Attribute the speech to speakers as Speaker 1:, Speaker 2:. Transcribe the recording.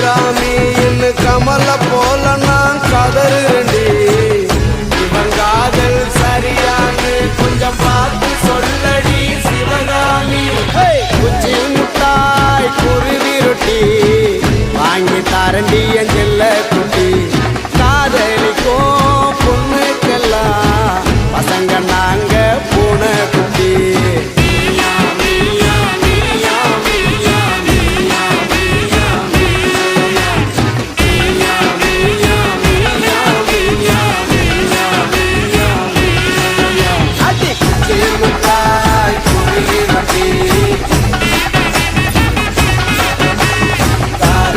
Speaker 1: சிவகாமி இன்னும் கமல போல நான் கதறுண்டி இவன் காதல் சரியான்னு கொஞ்சம் பார்த்து சொல்லடி சிவகாமி குச்சி முட்டாய் குருவி ரொட்டி வாங்கி தாரண்டி என்